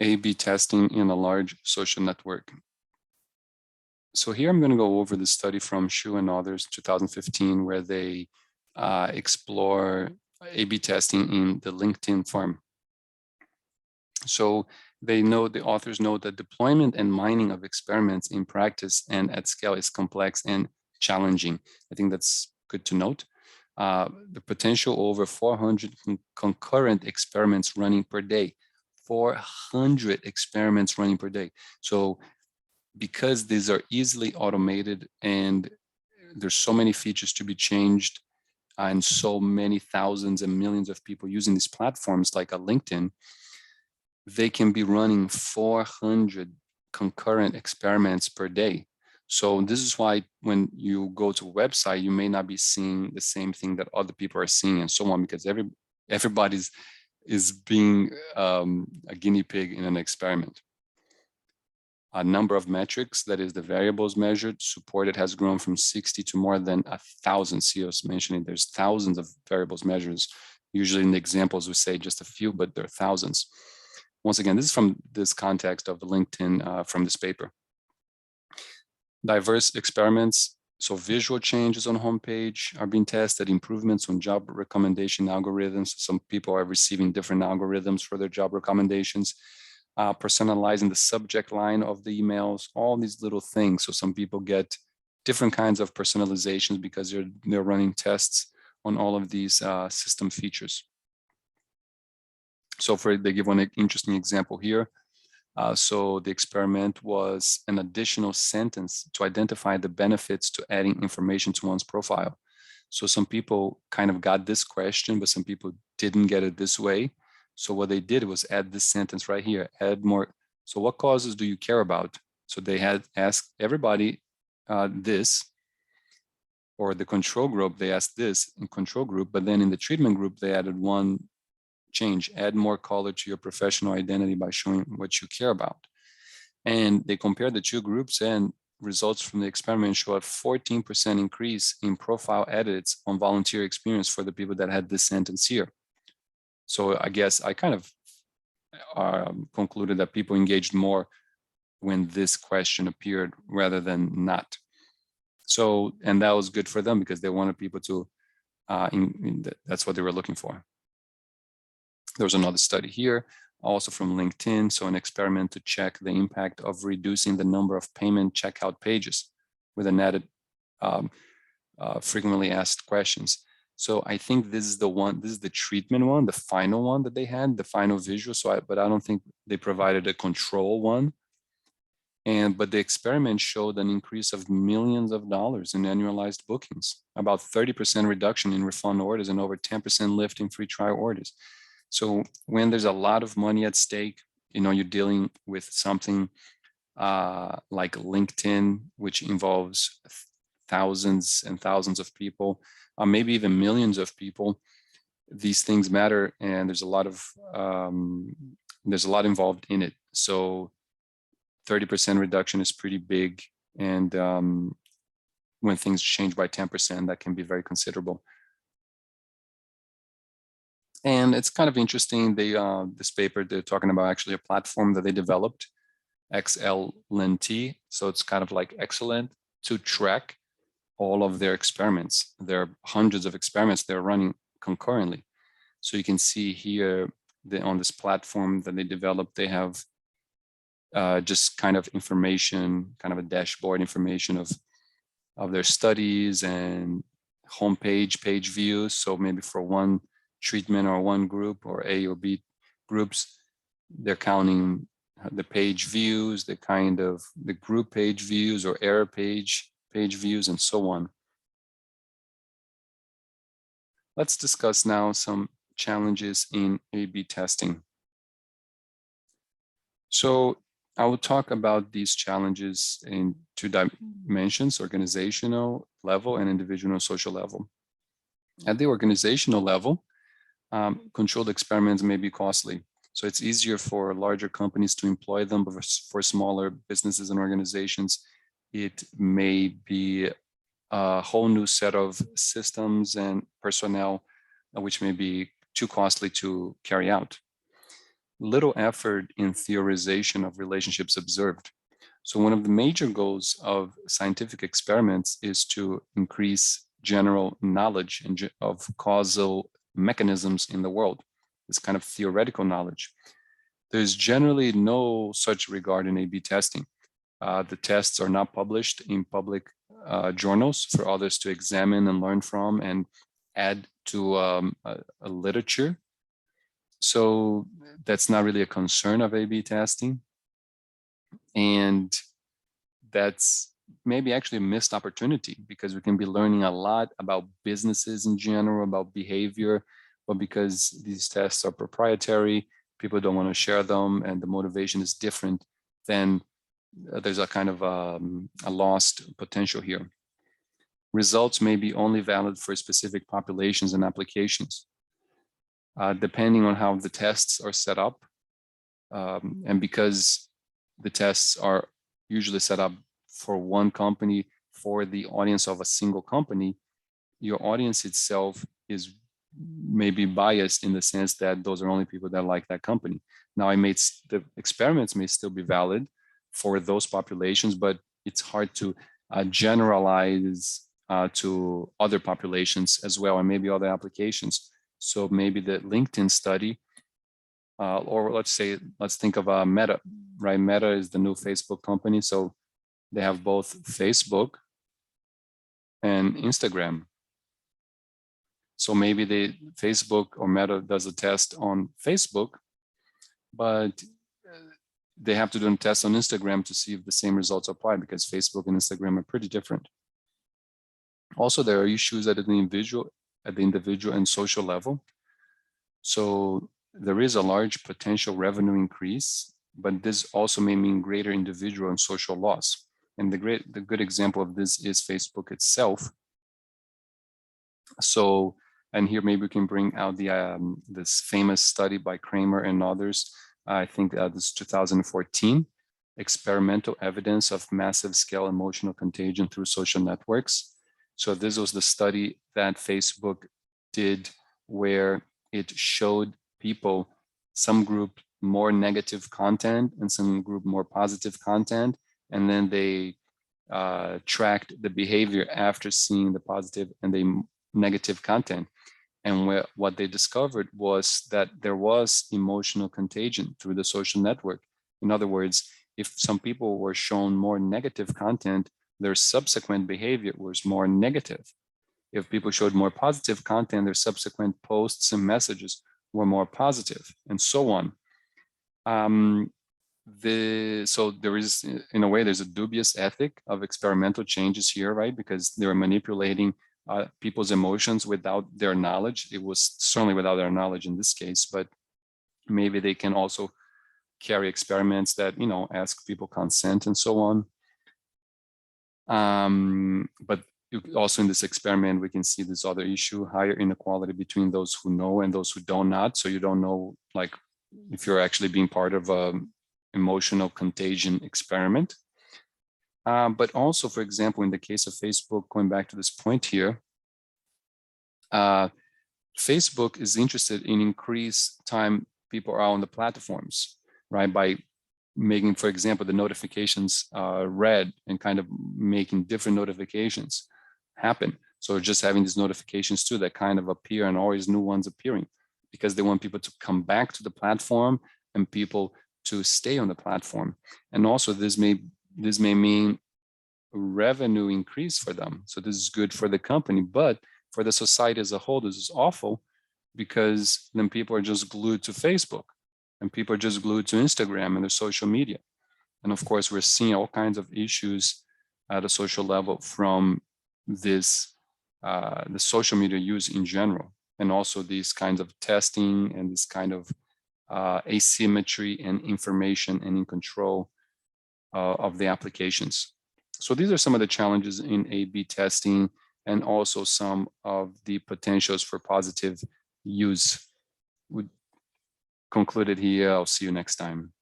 A/B testing in a large social network. So here I'm going to go over the study from Xu and others, 2015, where they explore A/B testing in the LinkedIn farm. So the authors know that deployment and mining of experiments in practice and at scale is complex and challenging. I think that's good to note. The potential over 400 concurrent experiments running per day, 400 experiments running per day. So because these are easily automated and there's so many features to be changed and so many thousands and millions of people using these platforms like a LinkedIn, they can be running 400 concurrent experiments per day. So this is why when you go to a website, you may not be seeing the same thing that other people are seeing and so on, because everybody's is being a guinea pig in an experiment. A number of metrics, that is the variables measured, supported has grown from 60 to more than 1,000. CEOs mentioning there's thousands of variables measures. Usually in the examples we say just a few, but there are thousands. Once again, this is from this context of the LinkedIn from this paper. Diverse experiments, so visual changes on homepage are being tested, improvements on job recommendation algorithms. Some people are receiving different algorithms for their job recommendations. Personalizing the subject line of the emails, all these little things. So some people get different kinds of personalizations because they're running tests on all of these system features. So they give one interesting example here. So the experiment was an additional sentence to identify the benefits to adding information to one's profile. So some people kind of got this question, but some people didn't get it this way. So what they did was add this sentence right here, add more. So what causes do you care about? So they had asked everybody this, or the control group, they asked this in control group, but then in the treatment group, they added one change, add more color to your professional identity by showing what you care about. And they compared the two groups, and results from the experiment show a 14% increase in profile edits on volunteer experience for the people that had this sentence here. So I guess I kind of concluded that people engaged more when this question appeared rather than not. So, and that was good for them because they wanted people to, that's what they were looking for. There was another study here, also from LinkedIn. So an experiment to check the impact of reducing the number of payment checkout pages with an added frequently asked questions. So I think this is the one, this is the treatment one, the final one that they had, the final visual. So but I don't think they provided a control one. But the experiment showed an increase of millions of dollars in annualized bookings, about 30% reduction in refund orders and over 10% lift in free trial orders. So when there's a lot of money at stake, you're dealing with something like LinkedIn, which involves thousands and thousands of people, maybe even millions of people. These things matter, and there's a lot involved in it. So 30% reduction is pretty big, and when things change by 10%, that can be very considerable. And it's kind of interesting. This paper, they're talking about actually a platform that they developed, XLNT. So it's kind of like excellent to track all of their experiments. There are hundreds of experiments they're running concurrently. So you can see here on this platform that they developed, they have just kind of information, kind of a dashboard information of their studies and homepage page views. So maybe for one treatment or one group or A or B groups, they're counting the page views, the group page views or error page views, and so on. Let's discuss now some challenges in A/B testing. So I will talk about these challenges in two dimensions: organizational level and individual and social level. At the organizational level, controlled experiments may be costly. So it's easier for larger companies to employ them, but for smaller businesses and organizations, it may be a whole new set of systems and personnel, which may be too costly to carry out. little effort in theorization of relationships observed. So one of the major goals of scientific experiments is to increase general knowledge of causal mechanisms in the world, this kind of theoretical knowledge. There's generally no such regard in A/B testing. The tests are not published in public journals for others to examine and learn from and add to a literature. So that's not really a concern of A/B testing. And that's maybe actually a missed opportunity, because we can be learning a lot about businesses in general, about behavior, but because these tests are proprietary, people don't want to share them, and the motivation is different, then there's a kind of a lost potential here. Results may be only valid for specific populations and applications, depending on how the tests are set up. And because the tests are usually set up for one company, for the audience of a single company, your audience itself is maybe biased in the sense that those are only people that like that company. Now, the experiments may still be valid for those populations, but it's hard to generalize to other populations as well, and maybe other applications. So maybe the LinkedIn study, or let's think of Meta, right? Meta is the new Facebook company. So they have both Facebook and Instagram. So maybe Facebook or Meta does a test on Facebook, but they have to do a test on Instagram to see if the same results apply, because Facebook and Instagram are pretty different. Also, there are issues at the individual and social level. So there is a large potential revenue increase, but this also may mean greater individual and social loss. And the good example of this is Facebook itself. So, and here maybe we can bring out this famous study by Kramer and others. I think this is 2014, experimental evidence of massive scale emotional contagion through social networks. So this was the study that Facebook did, where it showed people, some group more negative content and some group more positive content, and then they tracked the behavior after seeing the positive and the negative content. And what they discovered was that there was emotional contagion through the social network. In other words, if some people were shown more negative content, their subsequent behavior was more negative. If people showed more positive content, their subsequent posts and messages were more positive, and so on. So there is, in a way, there's a dubious ethic of experimental changes here, right? Because they're manipulating people's emotions without their knowledge. It was certainly without their knowledge in this case, but maybe they can also carry experiments that, ask people consent and so on. But also in this experiment, we can see this other issue, higher inequality between those who know and those who do not. So you don't know, like, if you're actually being part of an emotional contagion experiment. But also, for example, in the case of Facebook, going back to this point here, Facebook is interested in increased time people are on the platforms, right? By making, for example, the notifications red and kind of making different notifications happen. So just having these notifications too that kind of appear and always new ones appearing, because they want people to come back to the platform and people to stay on the platform. And also this may mean revenue increase for them. So this is good for the company, but for the society as a whole, this is awful, because then people are just glued to Facebook and people are just glued to Instagram and their social media. And of course, we're seeing all kinds of issues at a social level from this, the social media use in general, and also these kinds of testing and this kind of asymmetry and information and in control of the applications. So these are some of the challenges in A/B testing, and also some of the potentials for positive use. We concluded here. I'll see you next time.